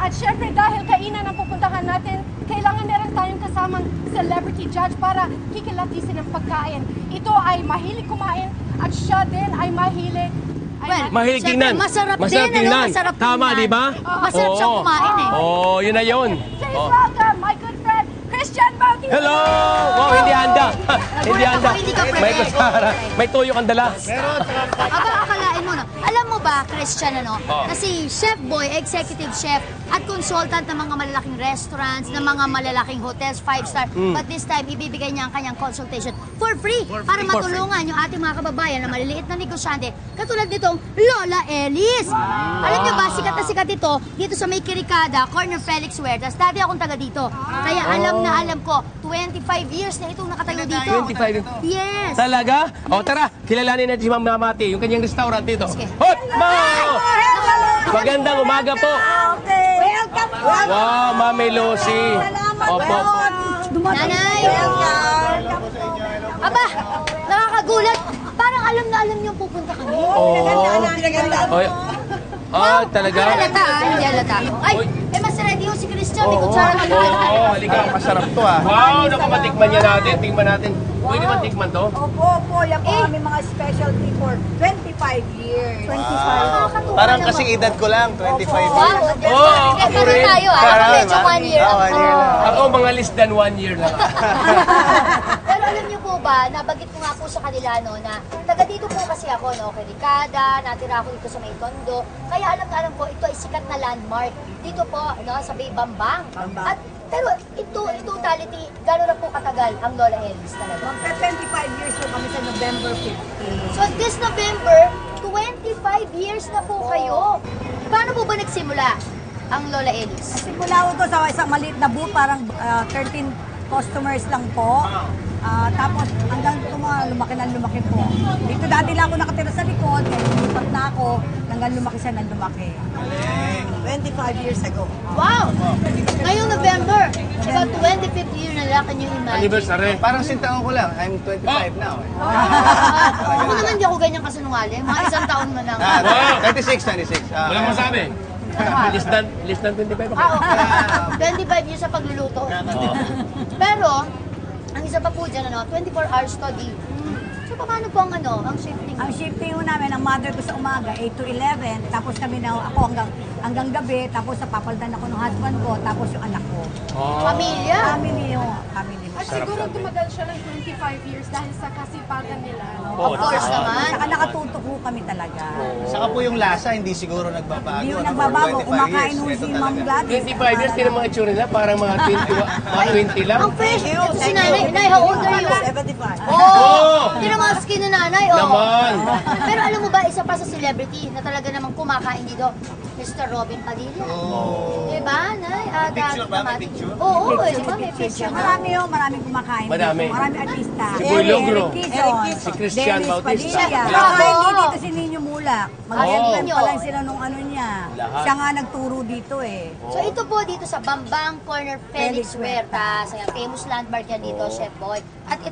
At syempre dahil kainan ang pupuntahan natin, kailangan meron tayong kasamang celebrity judge para kikilatisin ang pagkain. Ito ay mahilig kumain at siya din ay mahilig. Mahilig tingnan. Masarap din, tingnan. Masarap Tama, di ba? Masarap siyang kumain eh. Oo, yun na yun. Please welcome my good friend, Christian Bautista. Hello! Wow, hindi handa. Hindi handa. Hindi ka May prepared. kutsara. May tuyo kang dala. Aba, akalain mo na. Alam mo ba, Christian, na si Chef Boy, executive chef at consultant ng mga malalaking restaurants, ng mga malalaking hotels, 5-star. But this time, ibibigay niya ang kanyang consultation for free para matulungan yung ating mga kababayan na maliliit na negosyante katulad nitong Lola Elis. Alam niyo ba, sikat na sikat ito dito sa May Kirikada, corner Felix Huertas. Dati akong taga dito. Kaya alam na alam ko, 25 years na itong nakatayo dito. 25 years? Yes. Talaga? O tara, kilalanin natin si Ma'am Mati, yung kanyang restaurant dito. Sige. Hot! Ma! Magandang umaga po. Welcome. Wow, Mami Lucy. Opo. Nanay! Aba, nakakagulat. Parang alam na alam niyong pupunta kami. Oy. Ah, talaga? Hindi halata, hindi halata. Ay, mas ready ho si Christian. May kutsara na Oo, halika. Masarap to ah. Wow, naku, matikman niya natin. Tingnan natin. Pwede man tikman to? Opo, yan po kami mga specialty for 25 years. 25. Parang kasing edad ko lang, 25 Wow, years. ako parang rin. tayo Parang, medyo 1 year. Ah, 1 year lang. Ako, mga less than 1 year lang. Pero alam niyo po ba, nabagit ko nga po sa kanila na taga dito po kasi ako, Kirikada, natira ako dito sa May Tondo. Kaya alam na alam ko, ito ay sikat na landmark. Dito po, sa Bay Bambang. At pero ito, in totality, gano'n na po katagal ang Lola Elis talaga? Magka 25 years po kami sa November 15. So this November, 25 years na po kayo. Paano po ba nagsimula ang Lola Elis? Simula ko to sa isang maliit na booth, parang 13 customers lang po. Tapos hanggang lumaki po. Dito dati lang ako nakatira sa likod, kaya lumipat na ako, hanggang lumaki siya ng lumaki. 25 years ago. Wow! Ngayong November, about 25th year na lang, can you imagine? Anniversary. Parang sintaon ko lang, I'm 25 now. Ako naman di ako ganyan kasunungaling. Mga isang taon na lang. 26. Walang masabi. Less than 25 ako. Okay. 25 years sa pagluluto. Pero, ang isa pa po dyan, 24 hours study. So, paano po ang shifting? Ang shifting namin, ang mother ko sa umaga, 8 to 11, tapos kami ako hanggang gabi, tapos napapaldan ako ng husband ko, tapos yung anak ko. Pamilya. Family mo. At siguro tumagal siya ng 25 years dahil sa kasipagan nila. Of course naman. Saka nakatutok po kami talaga. Saka po yung lasa, hindi siguro nagbabago. Hindi yung ano, for nagbabago, 25 kumakain years. nun Ito si talaga. Ma'am Gladys. 25 years, tinan mga itsura nila, parang mga 20 lang. Ang fresh. Ito si nanay. Nay, how old are you? 75. Oh! Hindi naman ang skin na nanay. Oh. Naman. Pero alam mo ba, isa pa sa celebrity na talaga namang kumakain dito, Mr. Robin Padilla. Diba, Nay? Picture ba? May picture? Oo, diba? May picture. Maraming kumakain. Marami. Marami artista. Si Boy Logro. Eric Quezon, Si Christian Dennis Bautista. Padilla. Bravo. Saka hindi dito si Nino Mulak. Mag-end Oh. pa lang sila nung ano niya. Lahat. Siya nga nagturo dito eh. So ito po dito sa Bambang Corner Felix Huertas. Ayan, famous landmark yan dito, Chef Boy. At ito